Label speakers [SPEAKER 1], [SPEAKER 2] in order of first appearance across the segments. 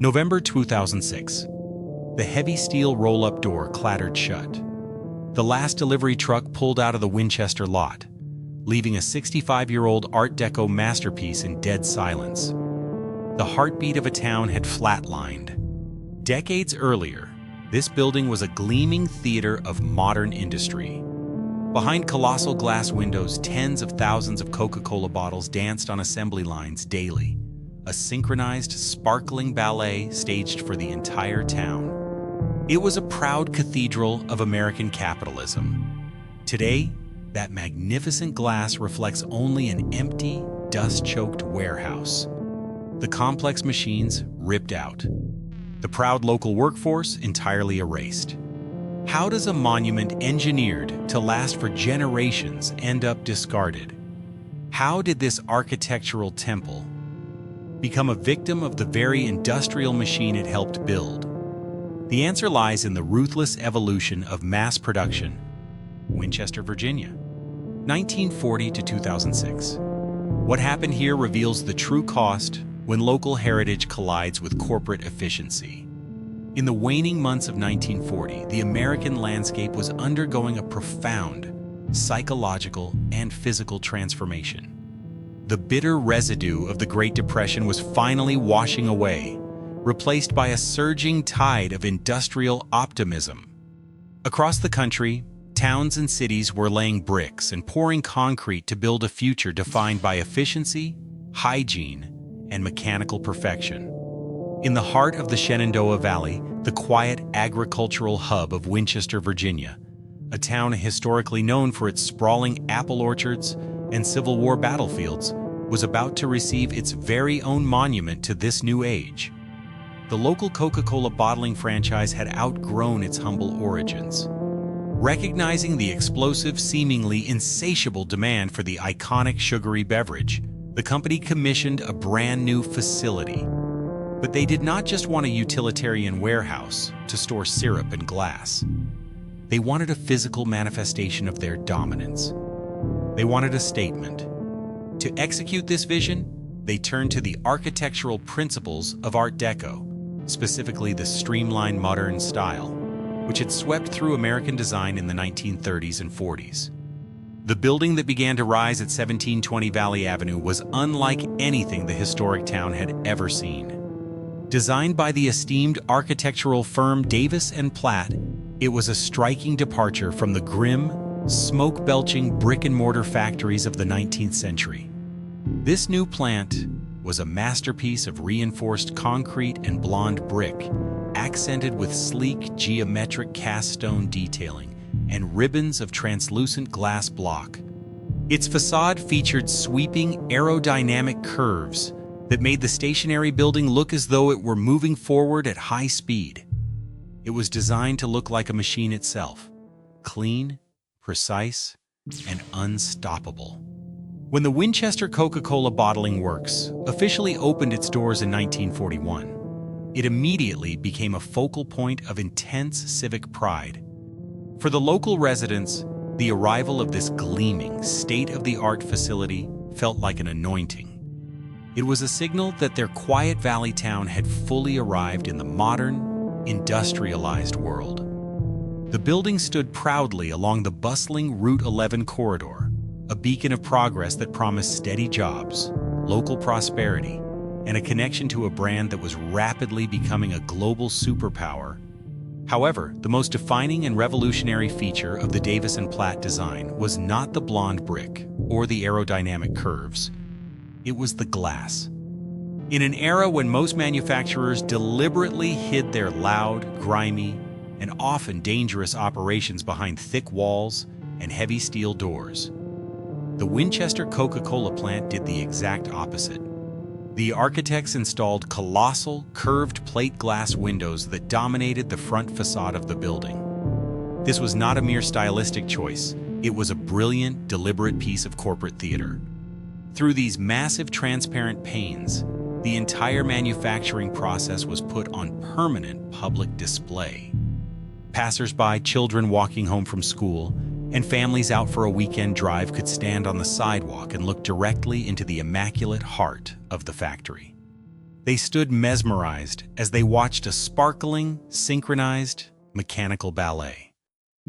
[SPEAKER 1] November 2006. The heavy steel roll-up door clattered shut. The last delivery truck pulled out of the Winchester lot, leaving a 65-year-old Art Deco masterpiece in dead silence. The heartbeat of a town had flatlined. Decades earlier, this building was a gleaming theater of modern industry. Behind colossal glass windows, tens of thousands of Coca-Cola bottles danced on assembly lines daily, a synchronized, sparkling ballet staged for the entire town. It was a proud cathedral of American capitalism. Today, that magnificent glass reflects only an empty, dust-choked warehouse. The complex machines ripped out. The proud local workforce entirely erased. How does a monument engineered to last for generations end up discarded? How did this architectural temple become a victim of the very industrial machine it helped build? The answer lies in the ruthless evolution of mass production. Winchester, Virginia, 1940 to 2006. What happened here reveals the true cost when local heritage collides with corporate efficiency. In the waning months of 1940, the American landscape was undergoing a profound psychological and physical transformation. The bitter residue of the Great Depression was finally washing away, replaced by a surging tide of industrial optimism. Across the country, towns and cities were laying bricks and pouring concrete to build a future defined by efficiency, hygiene, and mechanical perfection. In the heart of the Shenandoah Valley, the quiet agricultural hub of Winchester, Virginia, a town historically known for its sprawling apple orchards and Civil War battlefields, was about to receive its very own monument to this new age. The local Coca-Cola bottling franchise had outgrown its humble origins. Recognizing the explosive, seemingly insatiable demand for the iconic sugary beverage, the company commissioned a brand new facility. But they did not just want a utilitarian warehouse to store syrup and glass. They wanted a physical manifestation of their dominance. They wanted a statement. To execute this vision, they turned to the architectural principles of Art Deco, specifically the streamlined modern style, which had swept through American design in the 1930s and 40s. The building that began to rise at 1720 Valley Avenue was unlike anything the historic town had ever seen. Designed by the esteemed architectural firm Davis & Platt, it was a striking departure from the grim, smoke-belching brick-and-mortar factories of the 19th century. This new plant was a masterpiece of reinforced concrete and blonde brick, accented with sleek geometric cast stone detailing and ribbons of translucent glass block. Its facade featured sweeping aerodynamic curves that made the stationary building look as though it were moving forward at high speed. It was designed to look like a machine itself, clean, precise, and unstoppable. When the Winchester Coca-Cola Bottling Works officially opened its doors in 1941, it immediately became a focal point of intense civic pride. For the local residents, the arrival of this gleaming, state-of-the-art facility felt like an anointing. It was a signal that their quiet valley town had fully arrived in the modern, industrialized world. The building stood proudly along the bustling Route 11 corridor, a beacon of progress that promised steady jobs, local prosperity, and a connection to a brand that was rapidly becoming a global superpower. However, the most defining and revolutionary feature of the Davis & Platt design was not the blonde brick or the aerodynamic curves. It was the glass. In an era when most manufacturers deliberately hid their loud, grimy, and often dangerous operations behind thick walls and heavy steel doors, the Winchester Coca-Cola plant did the exact opposite. The architects installed colossal, curved plate glass windows that dominated the front facade of the building. This was not a mere stylistic choice. It was a brilliant, deliberate piece of corporate theater. Through these massive transparent panes, the entire manufacturing process was put on permanent public display. Passers-by, children walking home from school, and families out for a weekend drive could stand on the sidewalk and look directly into the immaculate heart of the factory. They stood mesmerized as they watched a sparkling, synchronized, mechanical ballet.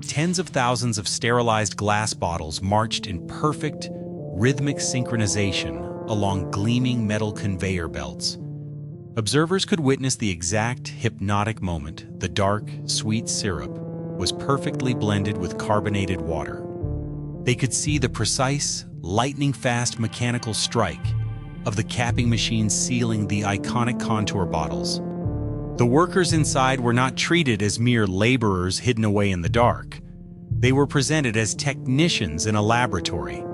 [SPEAKER 1] Tens of thousands of sterilized glass bottles marched in perfect, rhythmic synchronization along gleaming metal conveyor belts. Observers could witness the exact hypnotic moment. The dark, sweet syrup was perfectly blended with carbonated water. They could see the precise, lightning-fast mechanical strike of the capping machine sealing the iconic contour bottles. The workers inside were not treated as mere laborers hidden away in the dark. They were presented as technicians in a laboratory.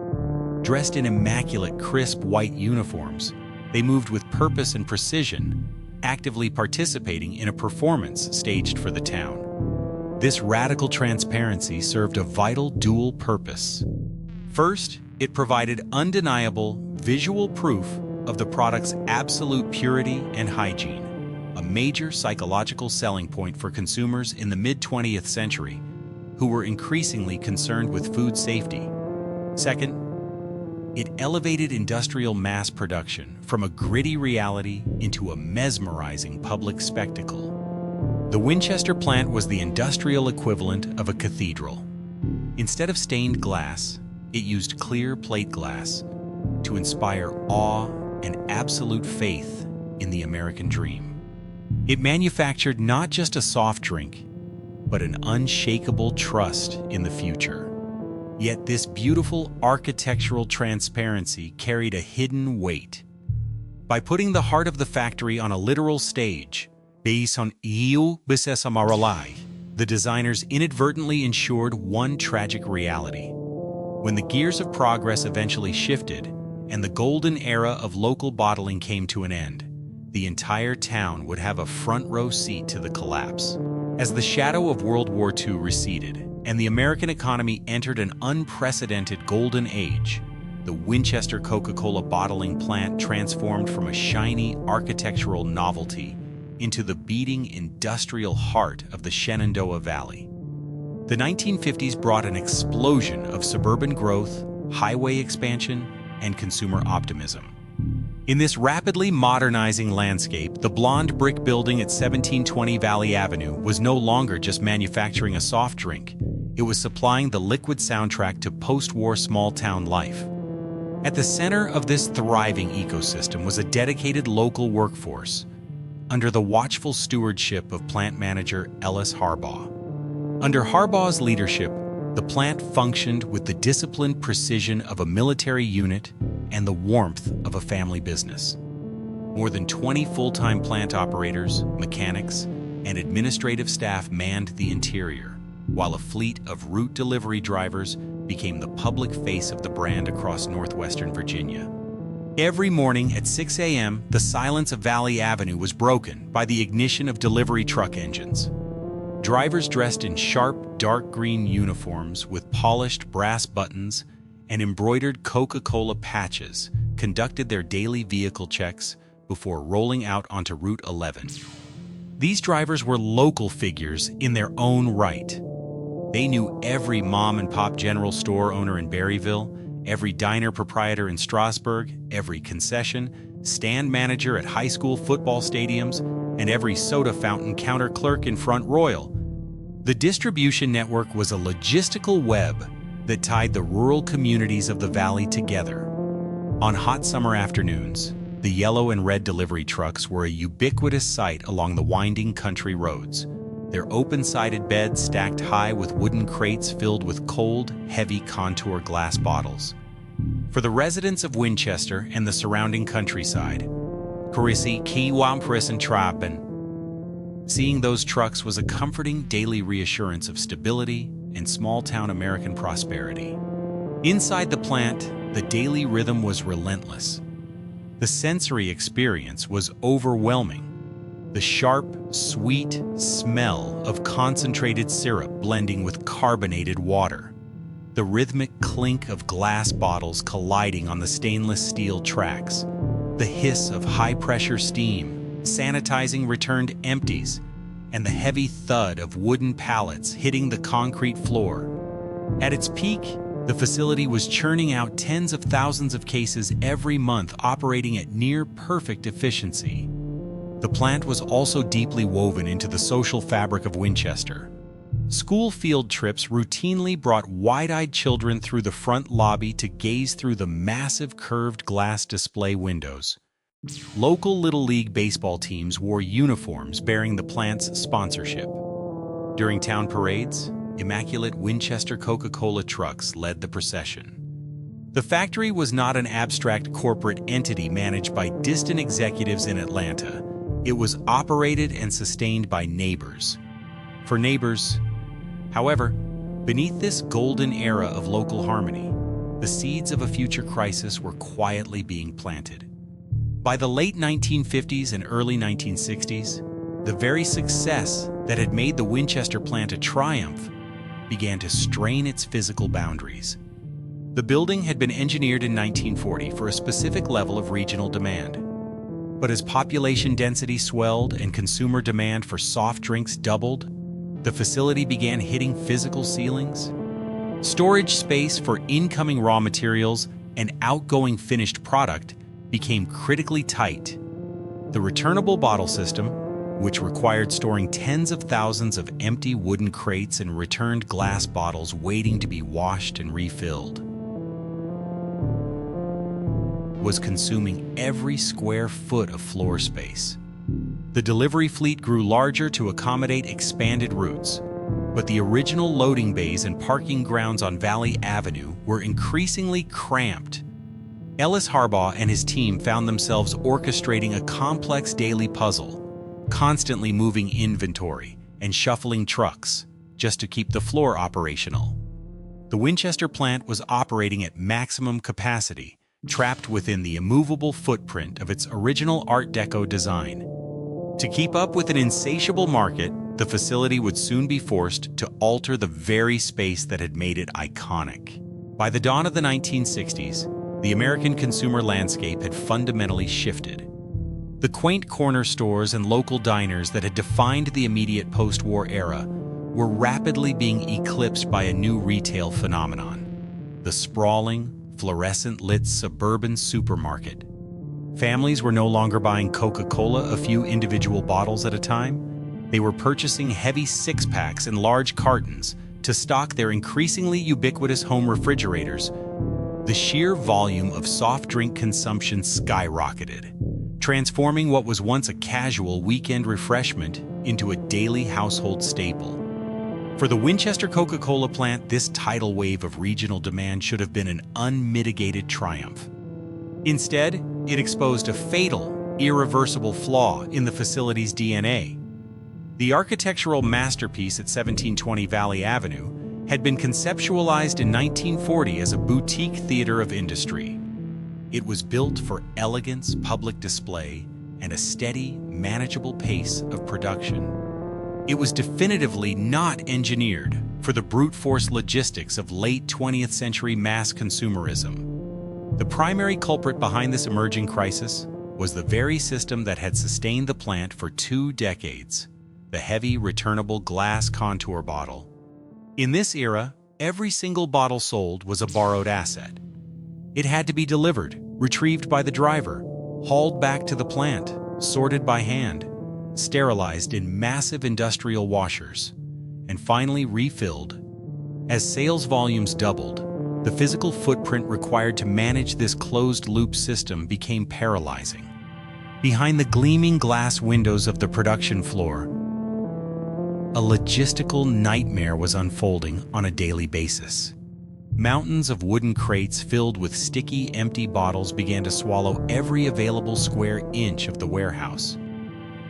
[SPEAKER 1] Dressed in immaculate, crisp white uniforms, they moved with purpose and precision, actively participating in a performance staged for the town. This radical transparency served a vital dual purpose. First, it provided undeniable visual proof of the product's absolute purity and hygiene, a major psychological selling point for consumers in the mid-20th century, who were increasingly concerned with food safety. Second, it elevated industrial mass production from a gritty reality into a mesmerizing public spectacle. The Winchester plant was the industrial equivalent of a cathedral. Instead of stained glass, it used clear plate glass to inspire awe and absolute faith in the American dream. It manufactured not just a soft drink, but an unshakable trust in the future. Yet this beautiful architectural transparency carried a hidden weight. By putting the heart of the factory on a literal stage, based on the designers inadvertently ensured one tragic reality. When the gears of progress eventually shifted and the golden era of local bottling came to an end, the entire town would have a front-row seat to the collapse. As the shadow of World War II receded and the American economy entered an unprecedented golden age, the Winchester Coca-Cola bottling plant transformed from a shiny architectural novelty into the beating industrial heart of the Shenandoah Valley. The 1950s brought an explosion of suburban growth, highway expansion, and consumer optimism. In this rapidly modernizing landscape, the blonde brick building at 1720 Valley Avenue was no longer just manufacturing a soft drink. It was supplying the liquid soundtrack to post-war small-town life. At the center of this thriving ecosystem was a dedicated local workforce, under the watchful stewardship of plant manager Ellis Harbaugh. Under Harbaugh's leadership, the plant functioned with the disciplined precision of a military unit and the warmth of a family business. More than 20 full-time plant operators, mechanics, and administrative staff manned the interior, while a fleet of route delivery drivers became the public face of the brand across northwestern Virginia. Every morning at 6 a.m., the silence of Valley Avenue was broken by the ignition of delivery truck engines. Drivers dressed in sharp, dark green uniforms with polished brass buttons and embroidered Coca-Cola patches conducted their daily vehicle checks before rolling out onto Route 11. These drivers were local figures in their own right. They knew every mom-and-pop general store owner in Berryville, every diner proprietor in Strasburg, every concession, stand manager at high school football stadiums, and every soda fountain counter clerk in Front Royal. The distribution network was a logistical web that tied the rural communities of the valley together. On hot summer afternoons, the yellow and red delivery trucks were a ubiquitous sight along the winding country roads, their open-sided beds stacked high with wooden crates filled with cold, heavy contour glass bottles. For the residents of Winchester and the surrounding countryside, seeing those trucks was a comforting daily reassurance of stability and small-town American prosperity. Inside the plant, the daily rhythm was relentless. The sensory experience was overwhelming. The sharp, sweet smell of concentrated syrup blending with carbonated water. The rhythmic clink of glass bottles colliding on the stainless steel tracks. The hiss of high-pressure steam, sanitizing returned empties, and the heavy thud of wooden pallets hitting the concrete floor. At its peak, the facility was churning out tens of thousands of cases every month, operating at near-perfect efficiency. The plant was also deeply woven into the social fabric of Winchester. School field trips routinely brought wide-eyed children through the front lobby to gaze through the massive curved glass display windows. Local Little League baseball teams wore uniforms bearing the plant's sponsorship. During town parades, immaculate Winchester Coca-Cola trucks led the procession. The factory was not an abstract corporate entity managed by distant executives in Atlanta. It was operated and sustained by neighbors. For neighbors, however, beneath this golden era of local harmony, the seeds of a future crisis were quietly being planted. By the late 1950s and early 1960s, the very success that had made the Winchester plant a triumph began to strain its physical boundaries. The building had been engineered in 1940 for a specific level of regional demand. But as population density swelled and consumer demand for soft drinks doubled, the facility began hitting physical ceilings. Storage space for incoming raw materials and outgoing finished product became critically tight. The returnable bottle system, which required storing tens of thousands of empty wooden crates and returned glass bottles waiting to be washed and refilled, was consuming every square foot of floor space. The delivery fleet grew larger to accommodate expanded routes, but the original loading bays and parking grounds on Valley Avenue were increasingly cramped. Ellis Harbaugh and his team found themselves orchestrating a complex daily puzzle, constantly moving inventory and shuffling trucks just to keep the floor operational. The Winchester plant was operating at maximum capacity, trapped within the immovable footprint of its original Art Deco design. To keep up with an insatiable market, the facility would soon be forced to alter the very space that had made it iconic. By the dawn of the 1960s, the American consumer landscape had fundamentally shifted. The quaint corner stores and local diners that had defined the immediate post-war era were rapidly being eclipsed by a new retail phenomenon: the sprawling, fluorescent-lit suburban supermarket. Families were no longer buying Coca-Cola a few individual bottles at a time. They were purchasing heavy six-packs and large cartons to stock their increasingly ubiquitous home refrigerators. The sheer volume of soft drink consumption skyrocketed, transforming what was once a casual weekend refreshment into a daily household staple. For the Winchester Coca-Cola plant, this tidal wave of regional demand should have been an unmitigated triumph. Instead, it exposed a fatal, irreversible flaw in the facility's DNA. The architectural masterpiece at 1720 Valley Avenue had been conceptualized in 1940 as a boutique theater of industry. It was built for elegance, public display, and a steady, manageable pace of production. It was definitively not engineered for the brute force logistics of late 20th century mass consumerism. The primary culprit behind this emerging crisis was the very system that had sustained the plant for 2 decades: the heavy, returnable glass contour bottle. In this era, every single bottle sold was a borrowed asset. It had to be delivered, retrieved by the driver, hauled back to the plant, sorted by hand, sterilized in massive industrial washers, and finally refilled. As sales volumes doubled, the physical footprint required to manage this closed-loop system became paralyzing. Behind the gleaming glass windows of the production floor, a logistical nightmare was unfolding on a daily basis. Mountains of wooden crates filled with sticky, empty bottles began to swallow every available square inch of the warehouse.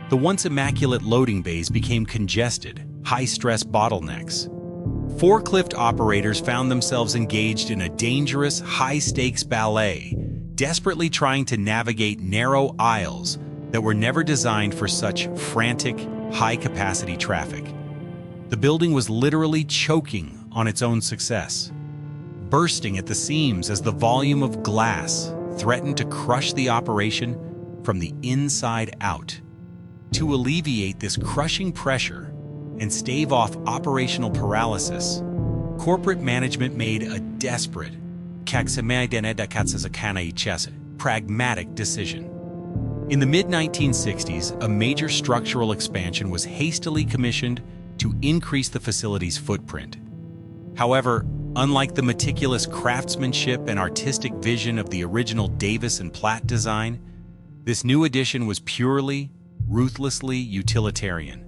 [SPEAKER 1] The once immaculate loading bays became congested, high-stress bottlenecks. Forklift operators found themselves engaged in a dangerous, high-stakes ballet, desperately trying to navigate narrow aisles that were never designed for such frantic, high-capacity traffic. The building was literally choking on its own success, bursting at the seams as the volume of glass threatened to crush the operation from the inside out. To alleviate this crushing pressure and stave off operational paralysis, corporate management made a desperate, pragmatic decision. In the mid-1960s, a major structural expansion was hastily commissioned to increase the facility's footprint. However, unlike the meticulous craftsmanship and artistic vision of the original Davis and Platt design, this new addition was purely, ruthlessly utilitarian.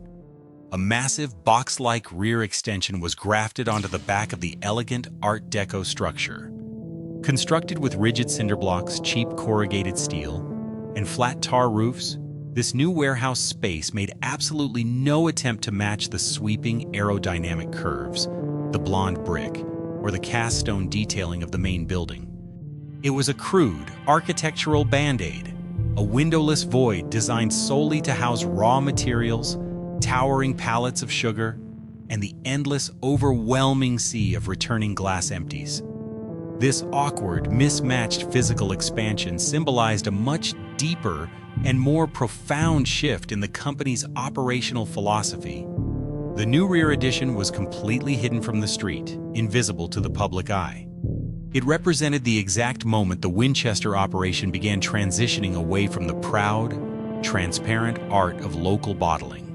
[SPEAKER 1] A massive box-like rear extension was grafted onto the back of the elegant Art Deco structure. Constructed with rigid cinder blocks, cheap corrugated steel, and flat tar roofs, this new warehouse space made absolutely no attempt to match the sweeping aerodynamic curves, the blonde brick, or the cast stone detailing of the main building. It was a crude, architectural band-aid, a windowless void designed solely to house raw materials, towering pallets of sugar, and the endless, overwhelming sea of returning glass empties. This awkward, mismatched physical expansion symbolized a much deeper and more profound shift in the company's operational philosophy. The new rear addition was completely hidden from the street, invisible to the public eye. It represented the exact moment the Winchester operation began transitioning away from the proud, transparent art of local bottling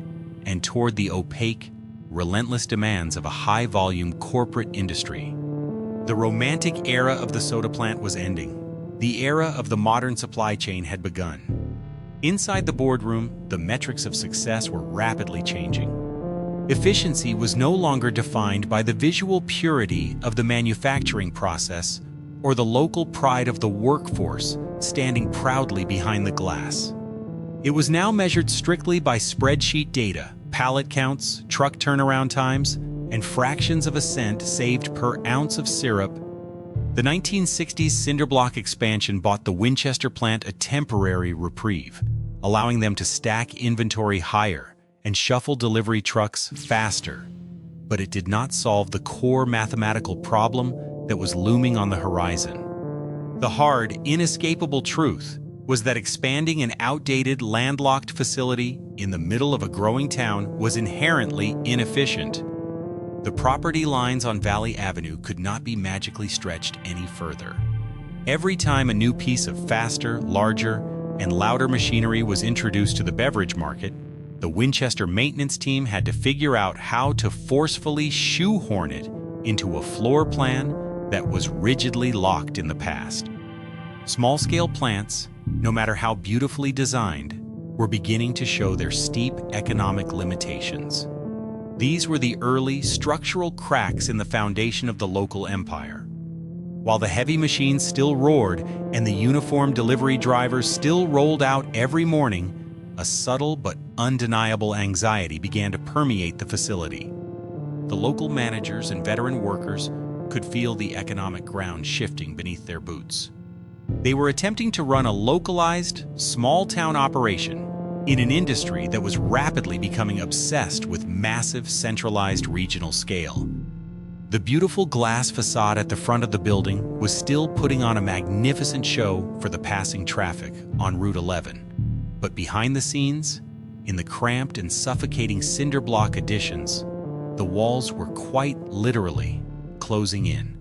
[SPEAKER 1] and toward the opaque, relentless demands of a high-volume corporate industry. The romantic era of the soda plant was ending. The era of the modern supply chain had begun. Inside the boardroom, the metrics of success were rapidly changing. Efficiency was no longer defined by the visual purity of the manufacturing process or the local pride of the workforce standing proudly behind the glass. It was now measured strictly by spreadsheet data, pallet counts, truck turnaround times, and fractions of a cent saved per ounce of syrup. The 1960s cinder block expansion bought the Winchester plant a temporary reprieve, allowing them to stack inventory higher and shuffle delivery trucks faster. But it did not solve the core mathematical problem that was looming on the horizon. The hard, inescapable truth was that expanding an outdated, landlocked facility in the middle of a growing town was inherently inefficient. The property lines on Valley Avenue could not be magically stretched any further. Every time a new piece of faster, larger, and louder machinery was introduced to the beverage market, the Winchester maintenance team had to figure out how to forcefully shoehorn it into a floor plan that was rigidly locked in the past. Small-scale plants, no matter how beautifully designed, were beginning to show their steep economic limitations. These were the early structural cracks in the foundation of the local empire. While the heavy machines still roared and the uniformed delivery drivers still rolled out every morning, a subtle but undeniable anxiety began to permeate the facility. The local managers and veteran workers could feel the economic ground shifting beneath their boots. They were attempting to run a localized, small-town operation in an industry that was rapidly becoming obsessed with massive, centralized regional scale. The beautiful glass facade at the front of the building was still putting on a magnificent show for the passing traffic on Route 11. But behind the scenes, in the cramped and suffocating cinder block additions, the walls were quite literally closing in.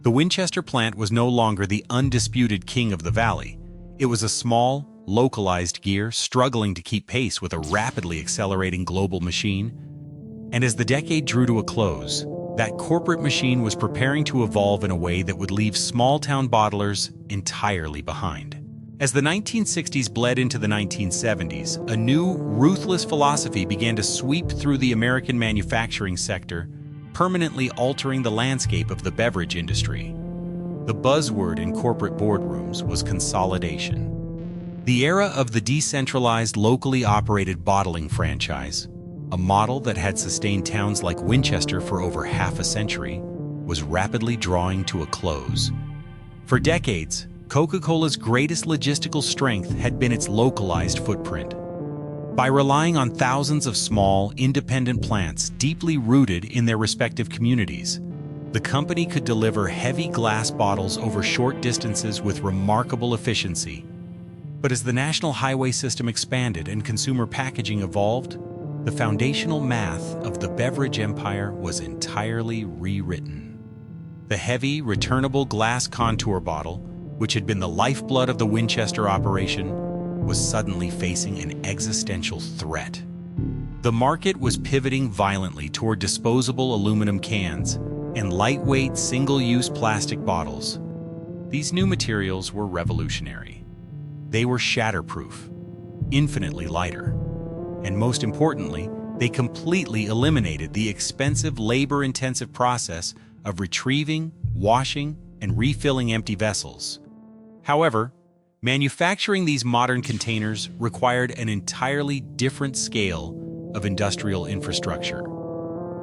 [SPEAKER 1] The Winchester plant was no longer the undisputed king of the valley. It was a small, localized gear struggling to keep pace with a rapidly accelerating global machine. And as the decade drew to a close, that corporate machine was preparing to evolve in a way that would leave small-town bottlers entirely behind. As the 1960s bled into the 1970s, a new, ruthless philosophy began to sweep through the American manufacturing sector, permanently altering the landscape of the beverage industry. The buzzword in corporate boardrooms was consolidation. The era of the decentralized, locally operated bottling franchise, a model that had sustained towns like Winchester for over half a century, was rapidly drawing to a close. For decades, Coca-Cola's greatest logistical strength had been its localized footprint. By relying on thousands of small, independent plants deeply rooted in their respective communities, the company could deliver heavy glass bottles over short distances with remarkable efficiency. But as the national highway system expanded and consumer packaging evolved, the foundational math of the beverage empire was entirely rewritten. The heavy, returnable glass contour bottle, which had been the lifeblood of the Winchester operation, was suddenly facing an existential threat. The market was pivoting violently toward disposable aluminum cans and lightweight single-use plastic bottles. These new materials were revolutionary. They were shatterproof, infinitely lighter, and most importantly, they completely eliminated the expensive, labor-intensive process of retrieving, washing, and refilling empty vessels. However, manufacturing these modern containers required an entirely different scale of industrial infrastructure.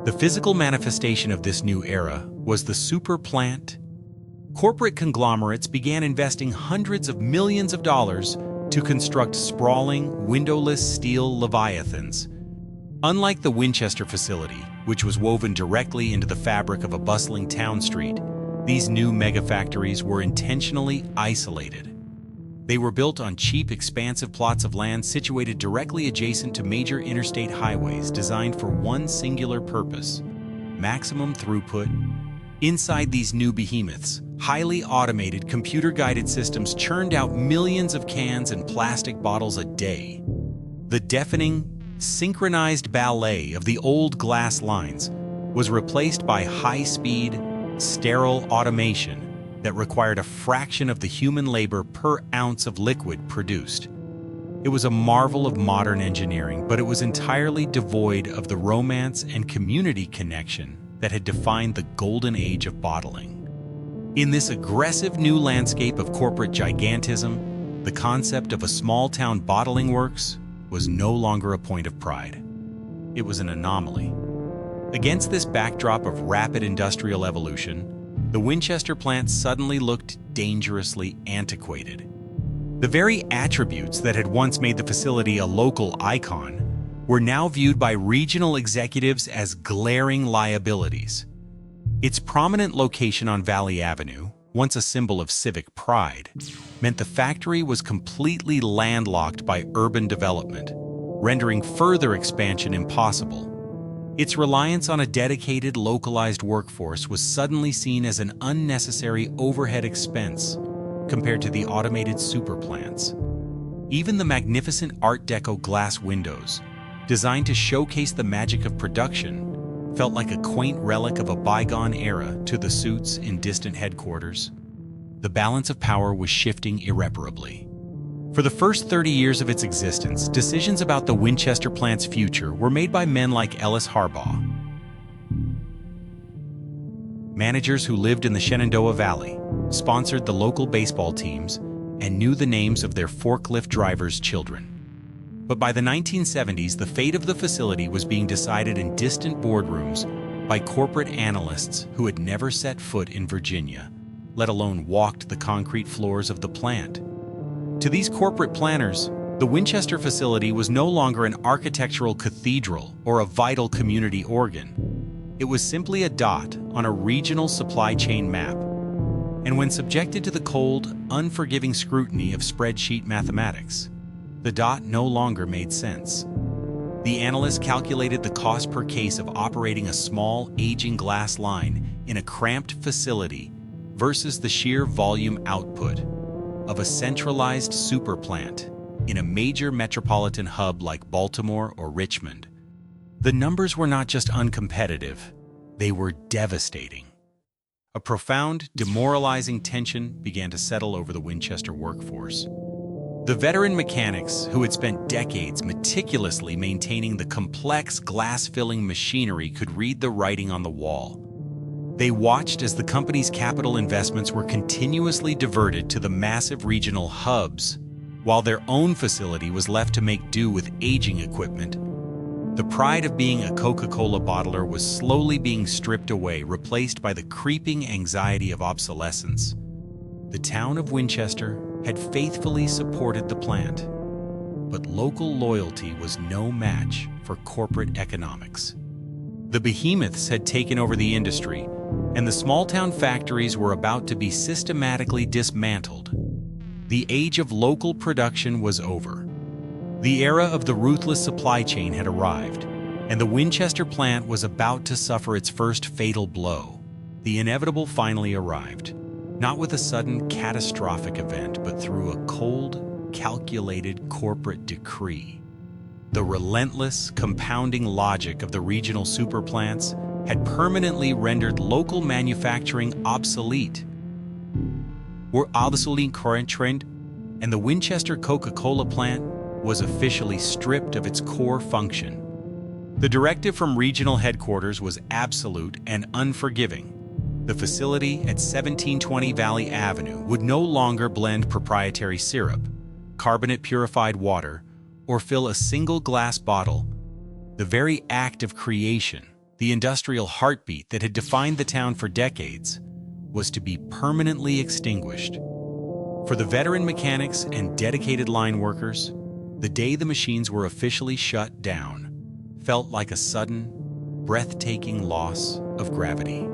[SPEAKER 1] The physical manifestation of this new era was the super plant. Corporate conglomerates began investing hundreds of millions of dollars to construct sprawling, windowless steel leviathans. Unlike the Winchester facility, which was woven directly into the fabric of a bustling town street, these new megafactories were intentionally isolated. They were built on cheap, expansive plots of land situated directly adjacent to major interstate highways designed for one singular purpose: maximum throughput. Inside these new behemoths, highly automated, computer-guided systems churned out millions of cans and plastic bottles a day. The deafening, synchronized ballet of the old glass lines was replaced by high-speed, sterile automation that required a fraction of the human labor per ounce of liquid produced. It was a marvel of modern engineering, but it was entirely devoid of the romance and community connection that had defined the golden age of bottling. In this aggressive new landscape of corporate gigantism, the concept of a small-town bottling works was no longer a point of pride. It was an anomaly. Against this backdrop of rapid industrial evolution, the Winchester plant suddenly looked dangerously antiquated. The very attributes that had once made the facility a local icon were now viewed by regional executives as glaring liabilities. Its prominent location on Valley Avenue, once a symbol of civic pride, meant the factory was completely landlocked by urban development, rendering further expansion impossible. Its reliance on a dedicated, localized workforce was suddenly seen as an unnecessary overhead expense compared to the automated super plants. Even the magnificent Art Deco glass windows, designed to showcase the magic of production, felt like a quaint relic of a bygone era to the suits in distant headquarters. The balance of power was shifting irreparably. For the first 30 years of its existence, decisions about the Winchester plant's future were made by men like Ellis Harbaugh, managers who lived in the Shenandoah Valley, sponsored the local baseball teams, and knew the names of their forklift drivers' children. But by the 1970s, the fate of the facility was being decided in distant boardrooms by corporate analysts who had never set foot in Virginia, let alone walked the concrete floors of the plant. To these corporate planners, the Winchester facility was no longer an architectural cathedral or a vital community organ. It was simply a dot on a regional supply chain map. And when subjected to the cold, unforgiving scrutiny of spreadsheet mathematics, the dot no longer made sense. The analysts calculated the cost per case of operating a small, aging glass line in a cramped facility versus the sheer volume output of a centralized super plant in a major metropolitan hub like Baltimore or Richmond. The numbers were not just uncompetitive, they were devastating. A profound, demoralizing tension began to settle over the Winchester workforce. The veteran mechanics, who had spent decades meticulously maintaining the complex glass-filling machinery, could read the writing on the wall. They watched as the company's capital investments were continuously diverted to the massive regional hubs, while their own facility was left to make do with aging equipment. The pride of being a Coca-Cola bottler was slowly being stripped away, replaced by the creeping anxiety of obsolescence. The town of Winchester had faithfully supported the plant, but local loyalty was no match for corporate economics. The behemoths had taken over the industry, and the small-town factories were about to be systematically dismantled. The age of local production was over. The era of the ruthless supply chain had arrived, and the Winchester plant was about to suffer its first fatal blow. The inevitable finally arrived, not with a sudden catastrophic event, but through a cold, calculated corporate decree. The relentless, compounding logic of the regional superplants had permanently rendered local manufacturing obsolete. Were obsolete current trend, and the Winchester Coca-Cola plant was officially stripped of its core function. The directive from regional headquarters was absolute and unforgiving. The facility at 1720 Valley Avenue would no longer blend proprietary syrup, carbonate purified water, or fill a single glass bottle. The very act of creation, the industrial heartbeat that had defined the town for decades, was to be permanently extinguished. For the veteran mechanics and dedicated line workers, the day the machines were officially shut down felt like a sudden, breathtaking loss of gravity.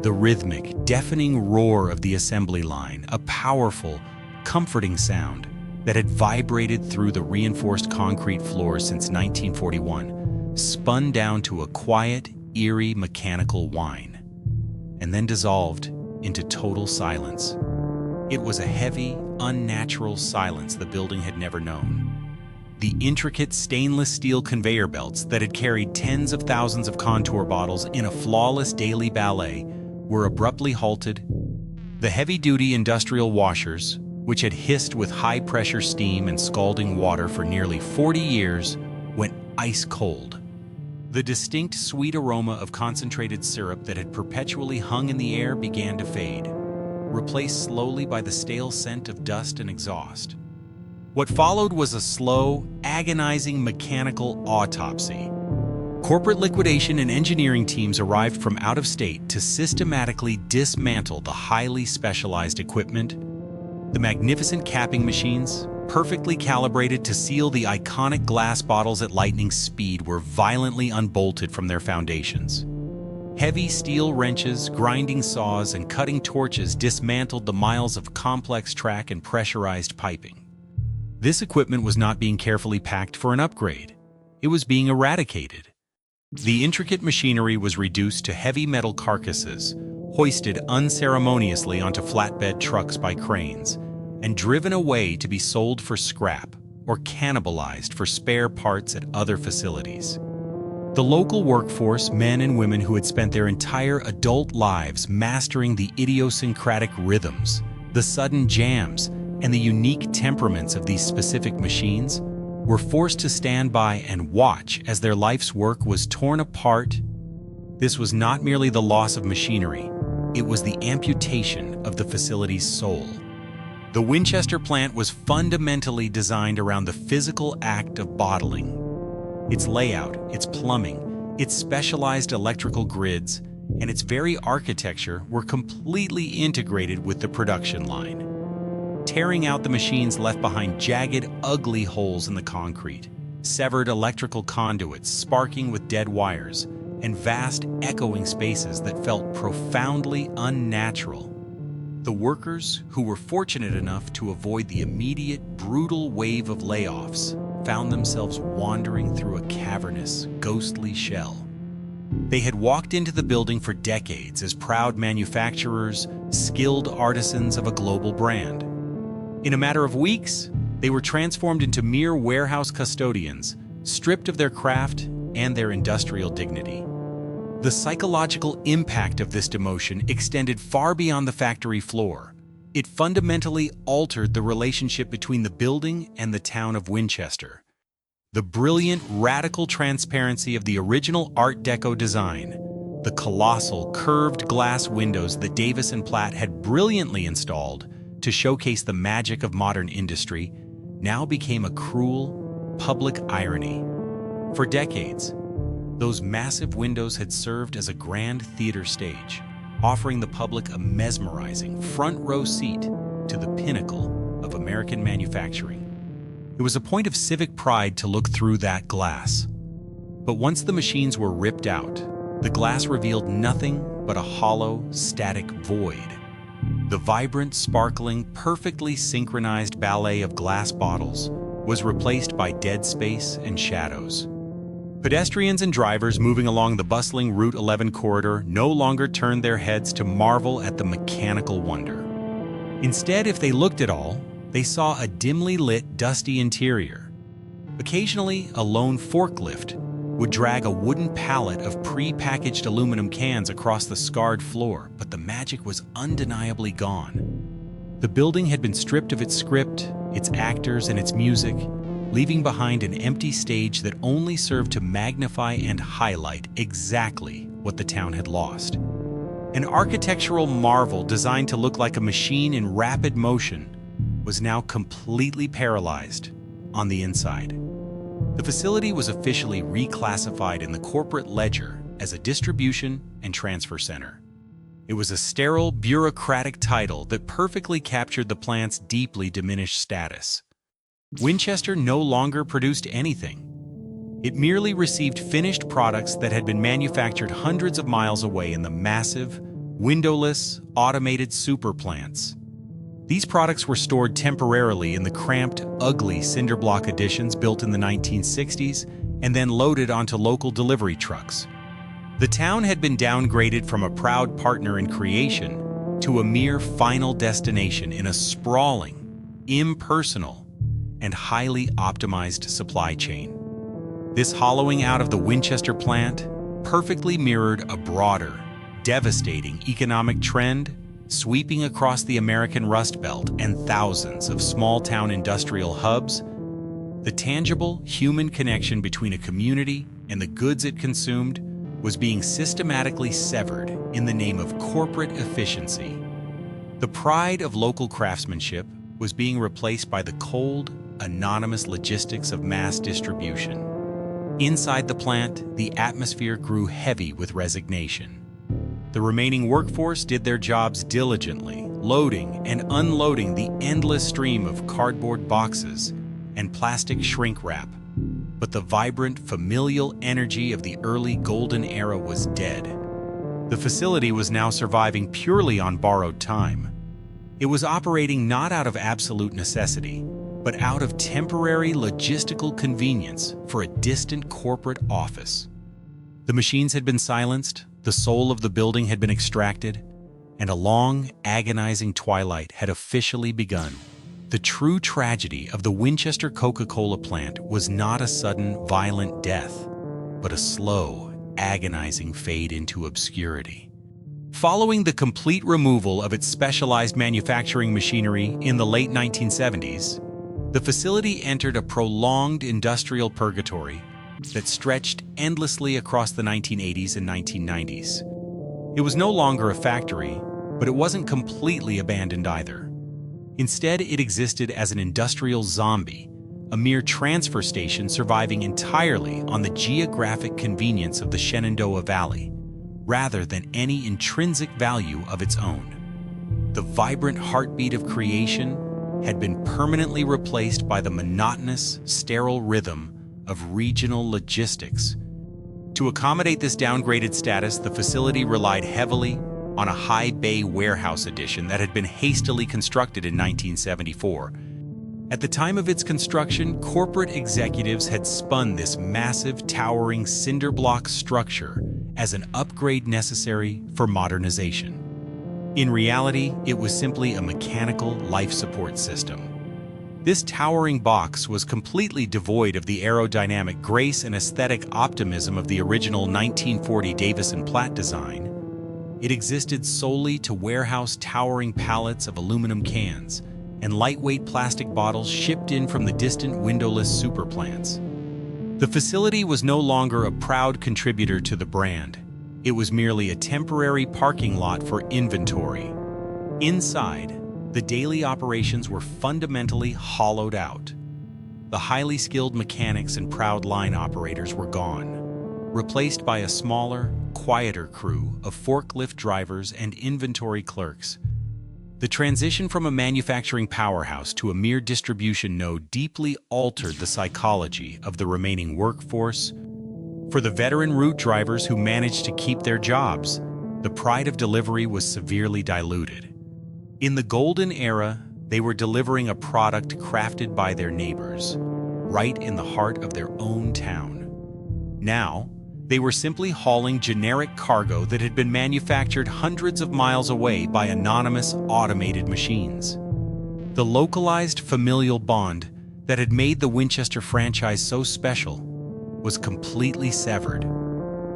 [SPEAKER 1] The rhythmic, deafening roar of the assembly line, a powerful, comforting sound that had vibrated through the reinforced concrete floors since 1941, spun down to a quiet, eerie mechanical whine, and then dissolved into total silence. It was a heavy, unnatural silence the building had never known. The intricate stainless steel conveyor belts that had carried tens of thousands of contour bottles in a flawless daily ballet were abruptly halted. The heavy-duty industrial washers, which had hissed with high-pressure steam and scalding water for nearly 40 years, went ice cold. The distinct sweet aroma of concentrated syrup that had perpetually hung in the air began to fade, replaced slowly by the stale scent of dust and exhaust. What followed was a slow, agonizing mechanical autopsy. Corporate liquidation and engineering teams arrived from out of state to systematically dismantle the highly specialized equipment. The magnificent capping machines, perfectly calibrated to seal the iconic glass bottles at lightning speed, were violently unbolted from their foundations. Heavy steel wrenches, grinding saws, and cutting torches dismantled the miles of complex track and pressurized piping. This equipment was not being carefully packed for an upgrade. It was being eradicated. The intricate machinery was reduced to heavy metal carcasses, hoisted unceremoniously onto flatbed trucks by cranes, and driven away to be sold for scrap or cannibalized for spare parts at other facilities. The local workforce, men and women who had spent their entire adult lives mastering the idiosyncratic rhythms, the sudden jams, and the unique temperaments of these specific machines, were forced to stand by and watch as their life's work was torn apart. This was not merely the loss of machinery, it was the amputation of the facility's soul. The Winchester plant was fundamentally designed around the physical act of bottling. Its layout, its plumbing, its specialized electrical grids, and its very architecture were completely integrated with the production line. Tearing out the machines left behind jagged, ugly holes in the concrete, severed electrical conduits sparking with dead wires, and vast, echoing spaces that felt profoundly unnatural. The workers, who were fortunate enough to avoid the immediate, brutal wave of layoffs, found themselves wandering through a cavernous, ghostly shell. They had walked into the building for decades as proud manufacturers, skilled artisans of a global brand. In a matter of weeks, they were transformed into mere warehouse custodians, stripped of their craft and their industrial dignity. The psychological impact of this demotion extended far beyond the factory floor. It fundamentally altered the relationship between the building and the town of Winchester. The brilliant, radical transparency of the original Art Deco design, the colossal, curved glass windows that Davis and Platt had brilliantly installed to showcase the magic of modern industry, now became a cruel, public irony. For decades, those massive windows had served as a grand theater stage, offering the public a mesmerizing front-row seat to the pinnacle of American manufacturing. It was a point of civic pride to look through that glass. But once the machines were ripped out, the glass revealed nothing but a hollow, static void. The vibrant, sparkling, perfectly synchronized ballet of glass bottles was replaced by dead space and shadows. Pedestrians and drivers moving along the bustling Route 11 corridor no longer turned their heads to marvel at the mechanical wonder. Instead, if they looked at all, they saw a dimly lit, dusty interior. Occasionally, a lone forklift would drag a wooden pallet of pre-packaged aluminum cans across the scarred floor, but the magic was undeniably gone. The building had been stripped of its script, its actors, and its music, leaving behind an empty stage that only served to magnify and highlight exactly what the town had lost. An architectural marvel designed to look like a machine in rapid motion was now completely paralyzed on the inside. The facility was officially reclassified in the corporate ledger as a distribution and transfer center. It was a sterile, bureaucratic title that perfectly captured the plant's deeply diminished status. Winchester no longer produced anything. It merely received finished products that had been manufactured hundreds of miles away in the massive, windowless, automated super plants. These products were stored temporarily in the cramped, ugly cinder-block additions built in the 1960s and then loaded onto local delivery trucks. The town had been downgraded from a proud partner in creation to a mere final destination in a sprawling, impersonal, and highly optimized supply chain. This hollowing out of the Winchester plant perfectly mirrored a broader, devastating economic trend sweeping across the American Rust Belt and thousands of small-town industrial hubs. The tangible, human connection between a community and the goods it consumed was being systematically severed in the name of corporate efficiency. The pride of local craftsmanship was being replaced by the cold, anonymous logistics of mass distribution. Inside the plant, the atmosphere grew heavy with resignation. The remaining workforce did their jobs diligently, loading and unloading the endless stream of cardboard boxes and plastic shrink wrap. But the vibrant, familial energy of the early golden era was dead. The facility was now surviving purely on borrowed time. It was operating not out of absolute necessity, but out of temporary logistical convenience for a distant corporate office. The machines had been silenced, the soul of the building had been extracted, and a long, agonizing twilight had officially begun. The true tragedy of the Winchester Coca-Cola plant was not a sudden, violent death, but a slow, agonizing fade into obscurity. Following the complete removal of its specialized manufacturing machinery in the late 1970s, the facility entered a prolonged industrial purgatory that stretched endlessly across the 1980s and 1990s. It was no longer a factory, but it wasn't completely abandoned either. Instead, it existed as an industrial zombie, a mere transfer station surviving entirely on the geographic convenience of the Shenandoah Valley, rather than any intrinsic value of its own. The vibrant heartbeat of creation had been permanently replaced by the monotonous, sterile rhythm of regional logistics. To accommodate this downgraded status, the facility relied heavily on a high bay warehouse addition that had been hastily constructed in 1974. At the time of its construction, corporate executives had spun this massive, towering cinder block structure as an upgrade necessary for modernization. In reality, it was simply a mechanical life support system. This towering box was completely devoid of the aerodynamic grace and aesthetic optimism of the original 1940 Davis and Platt design. It existed solely to warehouse towering pallets of aluminum cans and lightweight plastic bottles shipped in from the distant windowless super plants. The facility was no longer a proud contributor to the brand. It was merely a temporary parking lot for inventory. Inside, the daily operations were fundamentally hollowed out. The highly skilled mechanics and proud line operators were gone, replaced by a smaller, quieter crew of forklift drivers and inventory clerks. The transition from a manufacturing powerhouse to a mere distribution node deeply altered the psychology of the remaining workforce. For the veteran route drivers who managed to keep their jobs, the pride of delivery was severely diluted. In the golden era, they were delivering a product crafted by their neighbors, right in the heart of their own town. Now, they were simply hauling generic cargo that had been manufactured hundreds of miles away by anonymous, automated machines. The localized familial bond that had made the Winchester franchise so special was completely severed.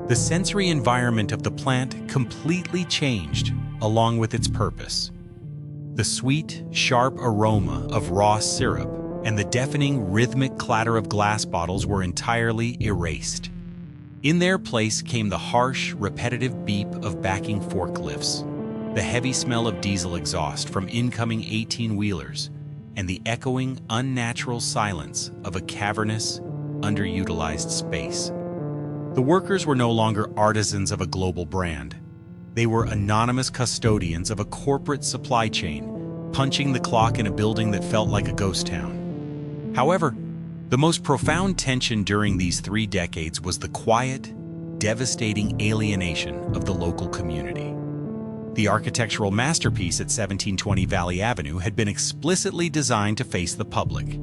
[SPEAKER 1] The sensory environment of the plant completely changed along with its purpose. The sweet, sharp aroma of raw syrup and the deafening rhythmic clatter of glass bottles were entirely erased. In their place came the harsh, repetitive beep of backing forklifts, the heavy smell of diesel exhaust from incoming 18-wheelers, and the echoing, unnatural silence of a cavernous, underutilized space. The workers were no longer artisans of a global brand. They were anonymous custodians of a corporate supply chain, punching the clock in a building that felt like a ghost town. However, the most profound tension during these 3 decades was the quiet, devastating alienation of the local community. The architectural masterpiece at 1720 Valley Avenue had been explicitly designed to face the public.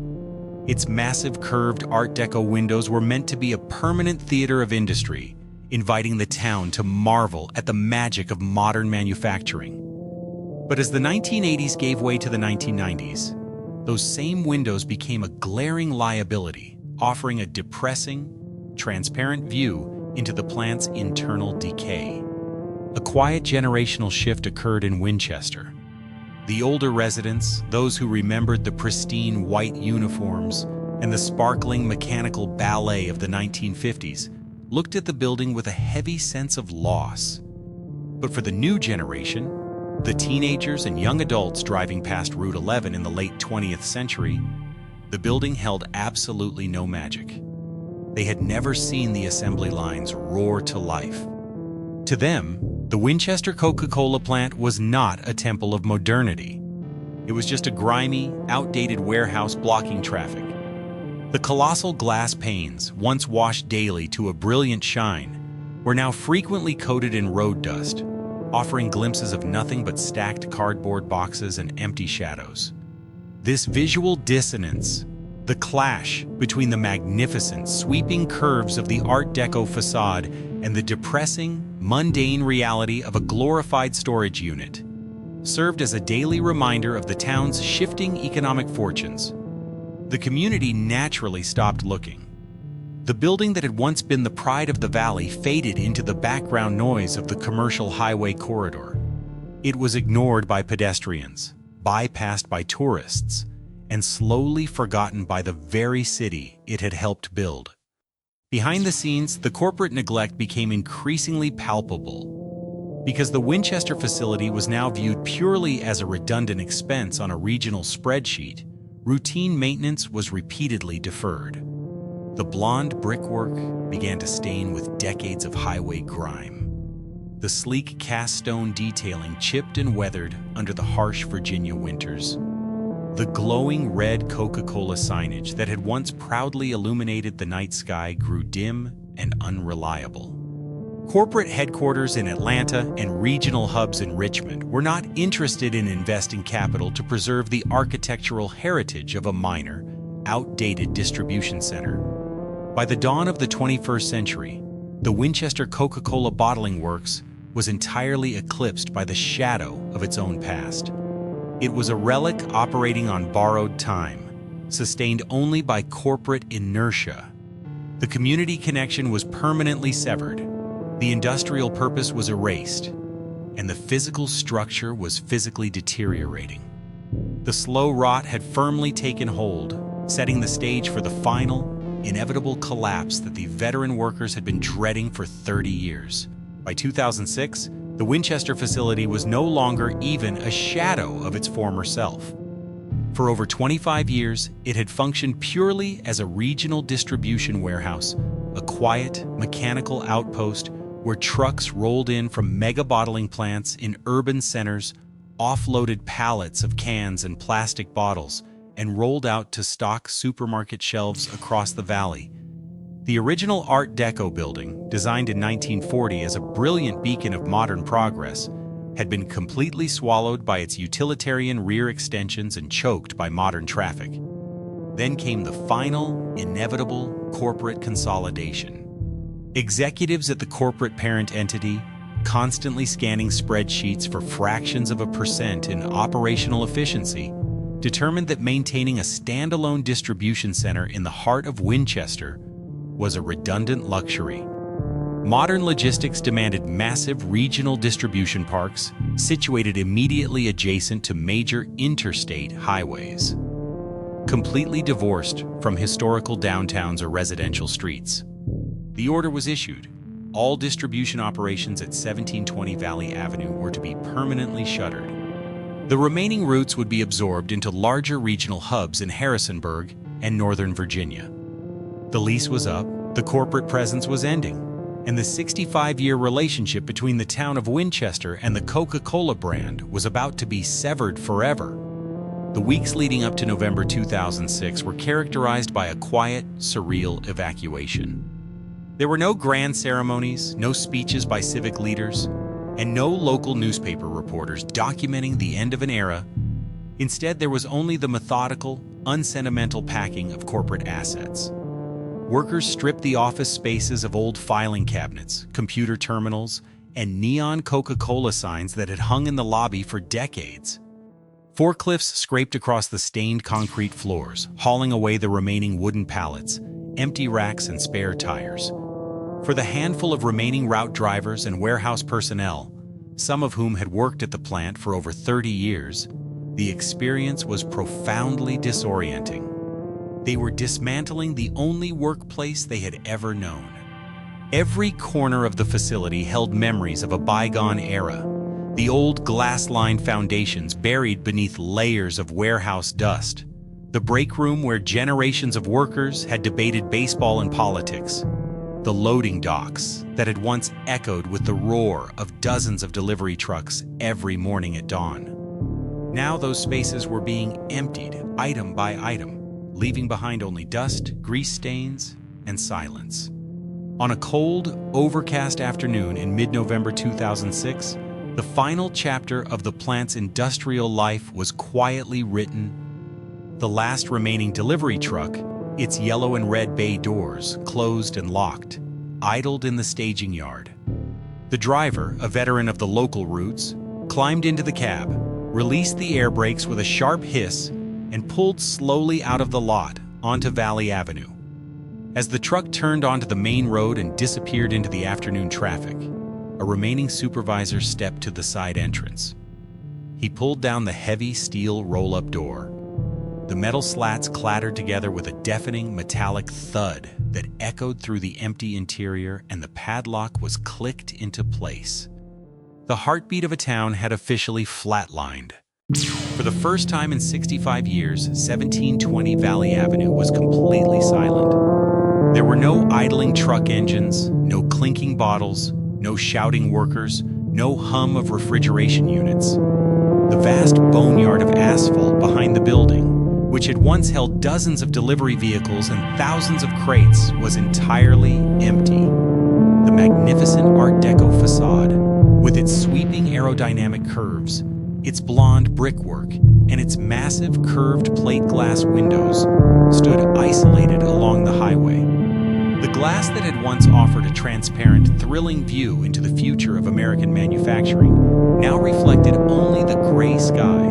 [SPEAKER 1] Its massive curved Art Deco windows were meant to be a permanent theater of industry, inviting the town to marvel at the magic of modern manufacturing. But as the 1980s gave way to the 1990s, those same windows became a glaring liability, offering a depressing, transparent view into the plant's internal decay. A quiet generational shift occurred in Winchester. The older residents, those who remembered the pristine white uniforms and the sparkling mechanical ballet of the 1950s, looked at the building with a heavy sense of loss. But for the new generation, the teenagers and young adults driving past Route 11 in the late 20th century, the building held absolutely no magic. They had never seen the assembly lines roar to life. To them, the Winchester Coca-Cola plant was not a temple of modernity. It was just a grimy, outdated warehouse blocking traffic. The colossal glass panes, once washed daily to a brilliant shine, were now frequently coated in road dust, offering glimpses of nothing but stacked cardboard boxes and empty shadows. This visual dissonance, the clash between the magnificent, sweeping curves of the Art Deco facade and the depressing, mundane reality of a glorified storage unit, served as a daily reminder of the town's shifting economic fortunes. The community naturally stopped looking. The building that had once been the pride of the valley faded into the background noise of the commercial highway corridor. It was ignored by pedestrians, bypassed by tourists, and slowly forgotten by the very city it had helped build. Behind the scenes, the corporate neglect became increasingly palpable. Because the Winchester facility was now viewed purely as a redundant expense on a regional spreadsheet, routine maintenance was repeatedly deferred. The blonde brickwork began to stain with decades of highway grime. The sleek cast stone detailing chipped and weathered under the harsh Virginia winters. The glowing red Coca-Cola signage that had once proudly illuminated the night sky grew dim and unreliable. Corporate headquarters in Atlanta and regional hubs in Richmond were not interested in investing capital to preserve the architectural heritage of a minor, outdated distribution center. By the dawn of the 21st century, the Winchester Coca-Cola Bottling Works was entirely eclipsed by the shadow of its own past. It was a relic operating on borrowed time, sustained only by corporate inertia. The community connection was permanently severed, the industrial purpose was erased, and the physical structure was physically deteriorating. The slow rot had firmly taken hold, setting the stage for the final, inevitable collapse that the veteran workers had been dreading for 30 years. By 2006, the Winchester facility was no longer even a shadow of its former self. For over 25 years, it had functioned purely as a regional distribution warehouse, a quiet, mechanical outpost where trucks rolled in from mega bottling plants in urban centers, offloaded pallets of cans and plastic bottles, and rolled out to stock supermarket shelves across the valley. The original Art Deco building, designed in 1940 as a brilliant beacon of modern progress, had been completely swallowed by its utilitarian rear extensions and choked by modern traffic. Then came the final, inevitable corporate consolidation. Executives at the corporate parent entity, constantly scanning spreadsheets for fractions of a percent in operational efficiency, determined that maintaining a standalone distribution center in the heart of Winchester was a redundant luxury. Modern logistics demanded massive regional distribution parks situated immediately adjacent to major interstate highways, completely divorced from historical downtowns or residential streets. The order was issued. All distribution operations at 1720 Valley Avenue were to be permanently shuttered. The remaining routes would be absorbed into larger regional hubs in Harrisonburg and Northern Virginia. The lease was up, the corporate presence was ending, and the 65-year relationship between the town of Winchester and the Coca-Cola brand was about to be severed forever. The weeks leading up to November 2006 were characterized by a quiet, surreal evacuation. There were no grand ceremonies, no speeches by civic leaders, and no local newspaper reporters documenting the end of an era. Instead, there was only the methodical, unsentimental packing of corporate assets. Workers stripped the office spaces of old filing cabinets, computer terminals, and neon Coca-Cola signs that had hung in the lobby for decades. Forklifts scraped across the stained concrete floors, hauling away the remaining wooden pallets, empty racks, and spare tires. For the handful of remaining route drivers and warehouse personnel, some of whom had worked at the plant for over 30 years, the experience was profoundly disorienting. They were dismantling the only workplace they had ever known. Every corner of the facility held memories of a bygone era, the old glass-lined foundations buried beneath layers of warehouse dust, the break room where generations of workers had debated baseball and politics, the loading docks that had once echoed with the roar of dozens of delivery trucks every morning at dawn. Now those spaces were being emptied item by item, leaving behind only dust, grease stains, and silence. On a cold, overcast afternoon in mid-November 2006, the final chapter of the plant's industrial life was quietly written. The last remaining delivery truck, its yellow and red bay doors closed and locked, idled in the staging yard. The driver, a veteran of the local routes, climbed into the cab, released the air brakes with a sharp hiss, and pulled slowly out of the lot onto Valley Avenue. As the truck turned onto the main road and disappeared into the afternoon traffic, a remaining supervisor stepped to the side entrance. He pulled down the heavy steel roll-up door. The metal slats clattered together with a deafening metallic thud that echoed through the empty interior, and the padlock was clicked into place. The heartbeat of a town had officially flatlined. For the first time in 65 years, 1720 Valley Avenue was completely silent. There were no idling truck engines, no clinking bottles, no shouting workers, no hum of refrigeration units. The vast boneyard of asphalt behind the building, which had once held dozens of delivery vehicles and thousands of crates, was entirely empty. The magnificent Art Deco facade, with its sweeping aerodynamic curves, its blonde brickwork, and its massive curved plate glass windows, stood isolated along the highway. The glass that had once offered a transparent, thrilling view into the future of American manufacturing now reflected only the gray sky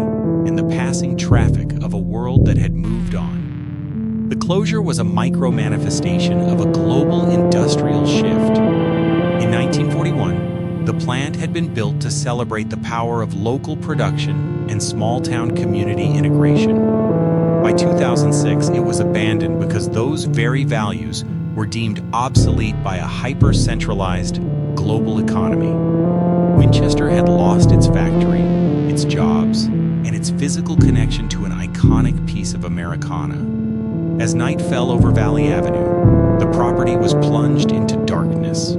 [SPEAKER 1] and the passing traffic of a world that had moved on. The closure was a micro-manifestation of a global industrial shift. In 1941, the plant had been built to celebrate the power of local production and small-town community integration. By 2006, it was abandoned because those very values were deemed obsolete by a hyper-centralized global economy. Winchester had lost its factory, its jobs, and its physical connection to an iconic piece of Americana. As night fell over Valley Avenue, the property was plunged into darkness.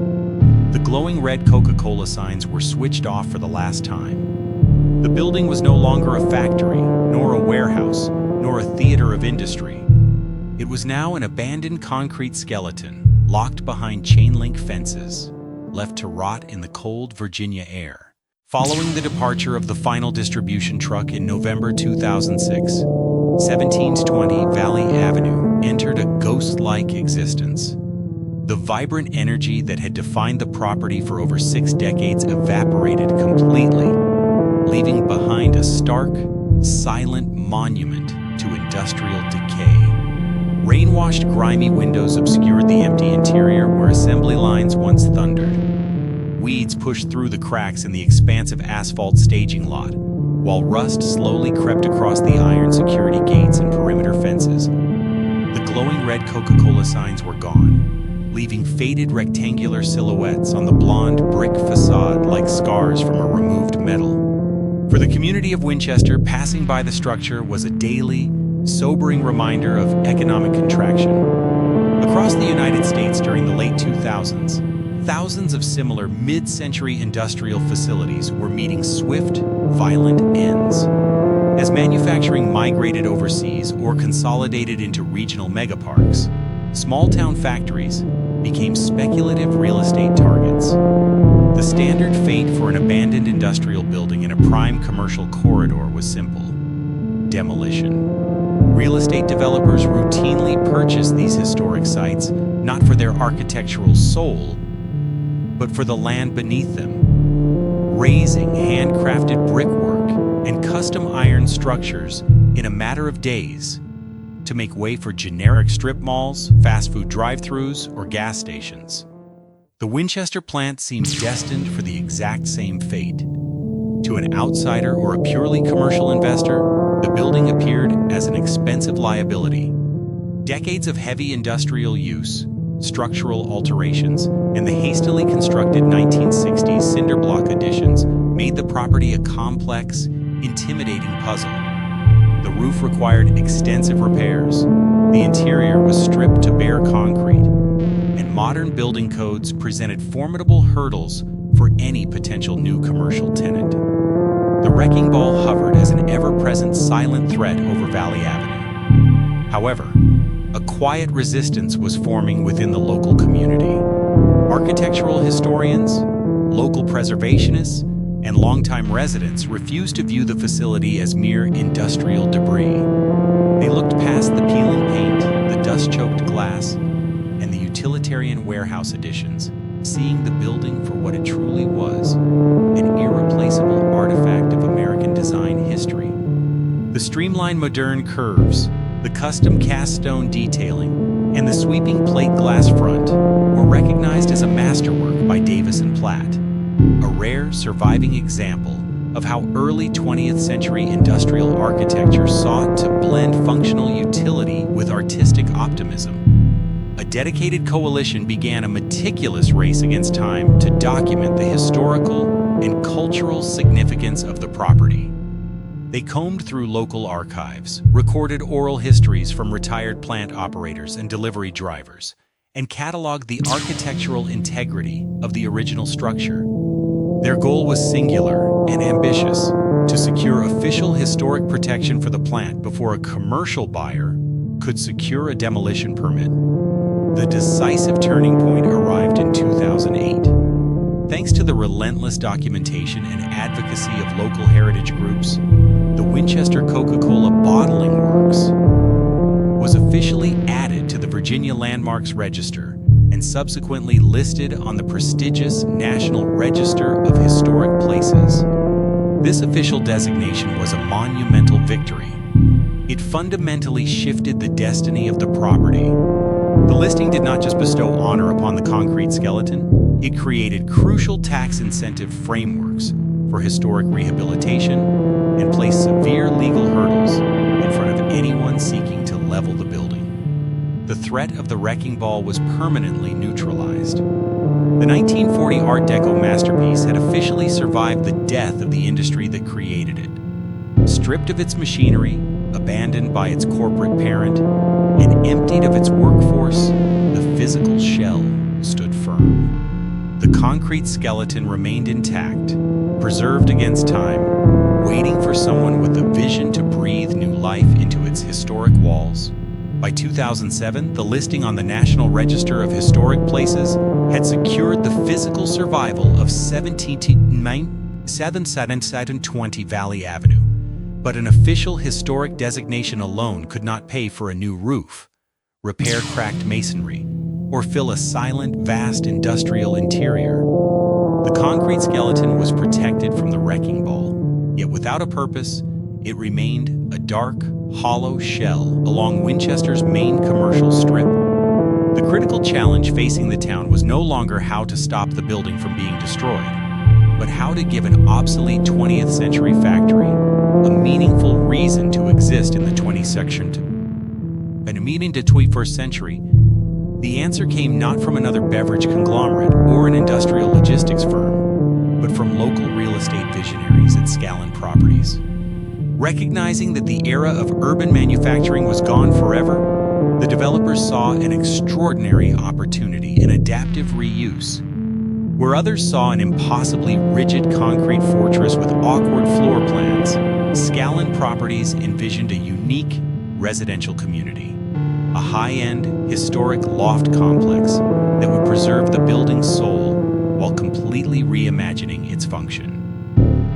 [SPEAKER 1] The glowing red Coca-Cola signs were switched off for the last time. The building was no longer a factory, nor a warehouse, nor a theater of industry. It was now an abandoned concrete skeleton, locked behind chain-link fences, left to rot in the cold Virginia air. Following the departure of the final distribution truck in November 2006, 1720 Valley Avenue entered a ghost-like existence. The vibrant energy that had defined the property for over 6 decades evaporated completely, leaving behind a stark, silent monument to industrial decay. Rain-washed, grimy windows obscured the empty interior where assembly lines once thundered. Weeds pushed through the cracks in the expansive asphalt staging lot, while rust slowly crept across the iron security gates and perimeter fences. The glowing red Coca-Cola signs were gone, leaving faded rectangular silhouettes on the blonde brick facade like scars from a removed medal. For the community of Winchester, passing by the structure was a daily, sobering reminder of economic contraction. Across the United States during the late 2000s, thousands of similar mid-century industrial facilities were meeting swift, violent ends. As manufacturing migrated overseas or consolidated into regional megaparks, small-town factories became speculative real estate targets. The standard fate for an abandoned industrial building in a prime commercial corridor was simple: demolition. Real estate developers routinely purchased these historic sites not for their architectural soul, but for the land beneath them, raising handcrafted brickwork and custom iron structures in a matter of days to make way for generic strip malls, fast food drive-thrus, or gas stations. The Winchester plant seems destined for the exact same fate. To an outsider or a purely commercial investor, the building appeared as an expensive liability. Decades of heavy industrial use, structural alterations, and the hastily constructed 1960s cinder block additions made the property a complex, intimidating puzzle. The roof required extensive repairs, the interior was stripped to bare concrete, and modern building codes presented formidable hurdles for any potential new commercial tenant. The wrecking ball hovered as an ever-present silent threat over Valley Avenue. However, a quiet resistance was forming within the local community. Architectural historians, local preservationists, and longtime residents refused to view the facility as mere industrial debris. They looked past the peeling paint, the dust-choked glass, and the utilitarian warehouse additions, seeing the building for what it truly was, an irreplaceable artifact of American design history. The streamlined modern curves, the custom cast stone detailing, and the sweeping plate glass front were recognized as a masterwork by Davis and Platt, a rare surviving example of how early 20th century industrial architecture sought to blend functional utility with artistic optimism. A dedicated coalition began a meticulous race against time to document the historical and cultural significance of the property. They combed through local archives, recorded oral histories from retired plant operators and delivery drivers, and cataloged the architectural integrity of the original structure. Their goal was singular and ambitious: to secure official historic protection for the plant before a commercial buyer could secure a demolition permit. The decisive turning point arrived in 2008. Thanks to the relentless documentation and advocacy of local heritage groups, the Winchester Coca-Cola Bottling Works was officially added to the Virginia Landmarks Register and subsequently listed on the prestigious National Register of Historic Places. This official designation was a monumental victory. It fundamentally shifted the destiny of the property. The listing did not just bestow honor upon the concrete skeleton, it created crucial tax incentive frameworks for historic rehabilitation and placed severe legal hurdles in front of anyone seeking to level the building. The threat of the wrecking ball was permanently neutralized. The 1940 Art Deco masterpiece had officially survived the death of the industry that created it. Stripped of its machinery, abandoned by its corporate parent, and emptied of its workforce, the physical shell stood firm. The concrete skeleton remained intact, preserved against time, waiting for someone with the vision to breathe new life into its historic walls. By 2007, the listing on the National Register of Historic Places had secured the physical survival of 720 Valley Avenue. But an official historic designation alone could not pay for a new roof, repair cracked masonry, or fill a silent, vast industrial interior. The concrete skeleton was protected from the wrecking ball, yet without a purpose, it remained a dark, hollow shell along Winchester's main commercial strip. The critical challenge facing the town was no longer how to stop the building from being destroyed, but how to give an obsolete 20th century factory a meaningful reason to exist in the 21st century. The answer came not from another beverage conglomerate or an industrial logistics firm, but from local real estate visionaries at Scallon Properties. Recognizing that the era of urban manufacturing was gone forever, the developers saw an extraordinary opportunity in adaptive reuse. Where others saw an impossibly rigid concrete fortress with awkward floor plans, Scallon Properties envisioned a unique residential community, a high-end, historic loft complex that would preserve the building's soul while completely reimagining its function.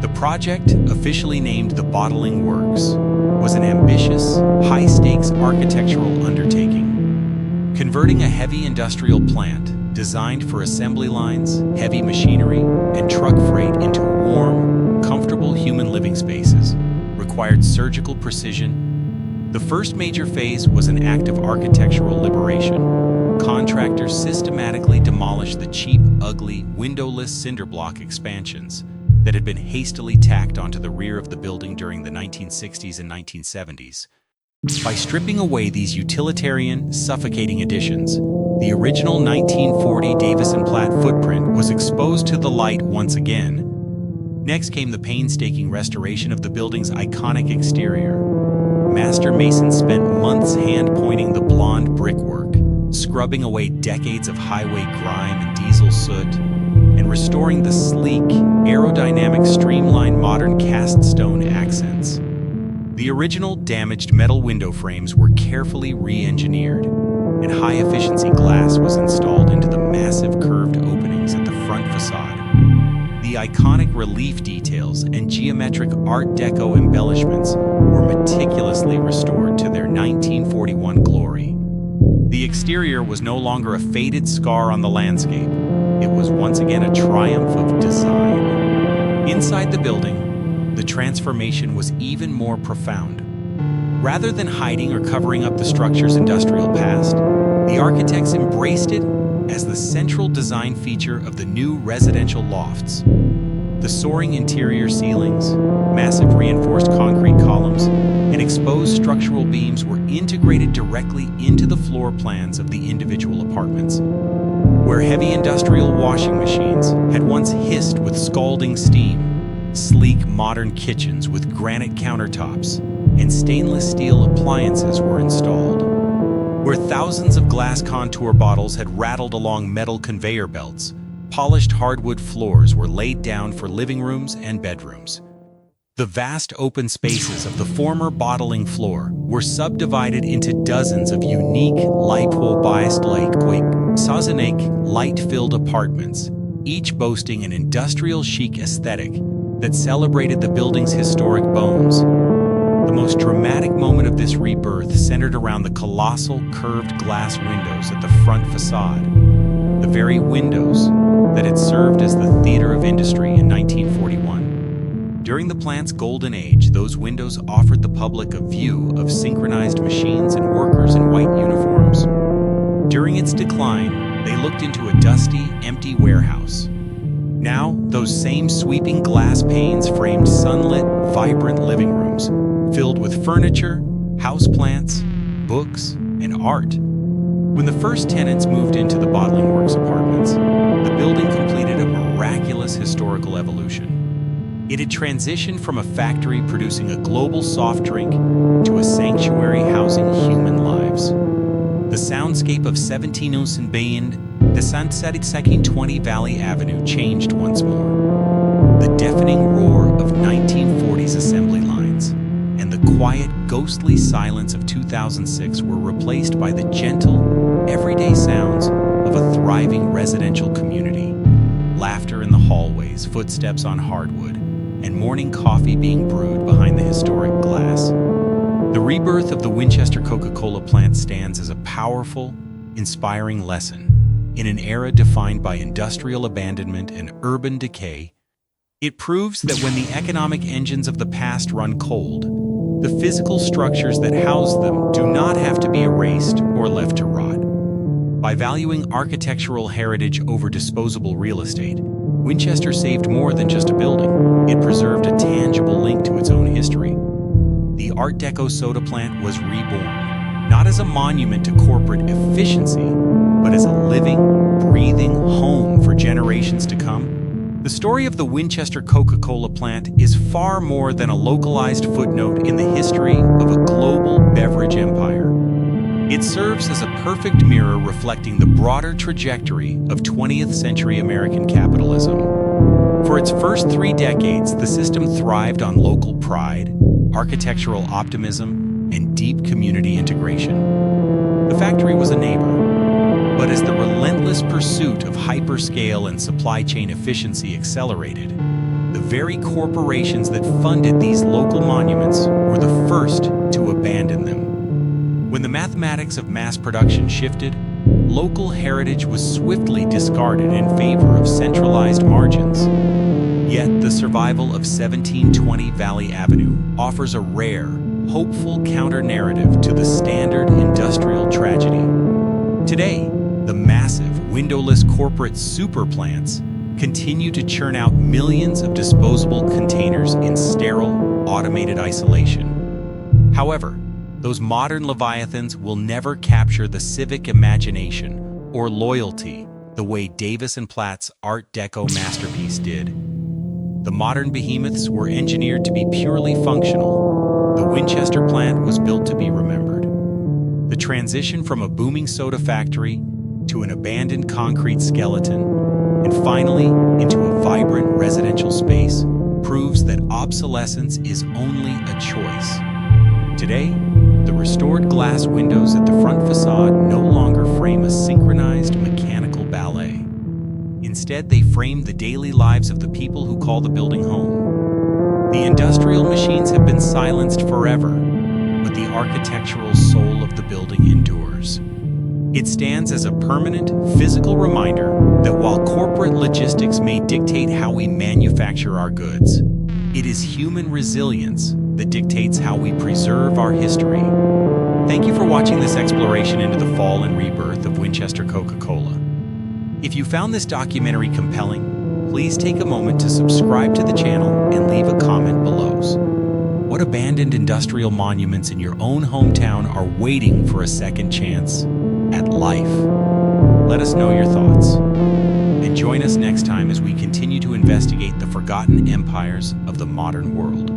[SPEAKER 1] The project, officially named the Bottling Works, was an ambitious, high-stakes architectural undertaking, converting a heavy industrial plant designed for assembly lines, heavy machinery, and truck freight into warm, comfortable human living spaces required surgical precision. The first major phase was an act of architectural liberation. Contractors systematically demolished the cheap, ugly, windowless cinder block expansions that had been hastily tacked onto the rear of the building during the 1960s and 1970s. By stripping away these utilitarian, suffocating additions, the original 1940 Davis & Platt footprint was exposed to the light once again. Next came the painstaking restoration of the building's iconic exterior. Master masons spent months hand-pointing the blonde brickwork, scrubbing away decades of highway grime and diesel soot, and restoring the sleek, aerodynamic, streamlined modern cast stone accents. The original damaged metal window frames were carefully re-engineered, and high-efficiency glass was installed into the massive curved openings at the front facade. The iconic relief details and geometric Art Deco embellishments were meticulously restored to their 1941 glory. The exterior was no longer a faded scar on the landscape. It was once again a triumph of design. Inside the building, the transformation was even more profound. Rather than hiding or covering up the structure's industrial past, the architects embraced it as the central design feature of the new residential lofts. The soaring interior ceilings, massive reinforced concrete columns, and exposed structural beams were integrated directly into the floor plans of the individual apartments. Where heavy industrial washing machines had once hissed with scalding steam, sleek modern kitchens with granite countertops and stainless steel appliances were installed. Where thousands of glass contour bottles had rattled along metal conveyor belts, polished hardwood floors were laid down for living rooms and bedrooms. The vast open spaces of the former bottling floor were subdivided into dozens of unique, light-filled apartments, each boasting an industrial chic aesthetic that celebrated the building's historic bones. The most dramatic moment of this rebirth centered around the colossal curved glass windows at the front facade, the very windows that had served as the theater of industry in 1941. During the plant's golden age, those windows offered the public a view of synchronized machines and workers in white uniforms. During its decline, they looked into a dusty, empty warehouse. Now, those same sweeping glass panes framed sunlit, vibrant living rooms, filled with furniture, houseplants, books, and art. When the first tenants moved into the Bottling Works apartments, the building completed a miraculous historical evolution. It had transitioned from a factory producing a global soft drink to a sanctuary housing human lives. The soundscape of 17 Ocean Bay and the sunsetted 20 Valley Avenue changed once more. The deafening roar of 1940s assembly lines and the quiet, ghostly silence of 2006 were replaced by the gentle, everyday sounds of a thriving residential community. Laughter in the hallways, footsteps on hardwood, and morning coffee being brewed behind the historic glass. The rebirth of the Winchester Coca-Cola plant stands as a powerful, inspiring lesson. In an era defined by industrial abandonment and urban decay, it proves that when the economic engines of the past run cold, The physical structures that house them do not have to be erased or left to rot. By valuing architectural heritage over disposable real estate, Winchester saved more than just a building. It preserved a tangible link to its own history. The Art Deco soda plant was reborn, not as a monument to corporate efficiency, but as a living, breathing home for generations to come. The story of the Winchester Coca-Cola plant is far more than a localized footnote in the history of a global beverage empire. It serves as a perfect mirror reflecting the broader trajectory of 20th century American capitalism. For its first 3 decades, the system thrived on local pride, architectural optimism, and deep community integration. The factory was a neighbor, but as the relentless pursuit of hyperscale and supply chain efficiency accelerated, the very corporations that funded these local monuments were the first to abandon them. When the mathematics of mass production shifted, local heritage was swiftly discarded in favor of centralized margins. Yet the survival of 1720 Valley Avenue offers a rare, hopeful counter-narrative to the standard industrial tragedy. Today, the massive, windowless corporate super plants continue to churn out millions of disposable containers in sterile, automated isolation. However, those modern leviathans will never capture the civic imagination or loyalty the way Davis & Platt's Art Deco masterpiece did. The modern behemoths were engineered to be purely functional. The Winchester plant was built to be remembered. The transition from a booming soda factory to an abandoned concrete skeleton, and finally into a vibrant residential space, proves that obsolescence is only a choice. Today, the restored glass windows at the front facade no longer frame a synchronized mechanical ballet. Instead, they frame the daily lives of the people who call the building home. The industrial machines have been silenced forever, but the architectural soul of the building endures. It stands as a permanent, physical reminder that while corporate logistics may dictate how we manufacture our goods, it is human resilience that dictates how we preserve our history. Thank you for watching this exploration into the fall and rebirth of Winchester Coca-Cola. If you found this documentary compelling, please take a moment to subscribe to the channel and leave a comment below. What abandoned industrial monuments in your own hometown are waiting for a second chance at life? Let us know your thoughts. And join us next time as we continue to investigate the forgotten empires of the modern world.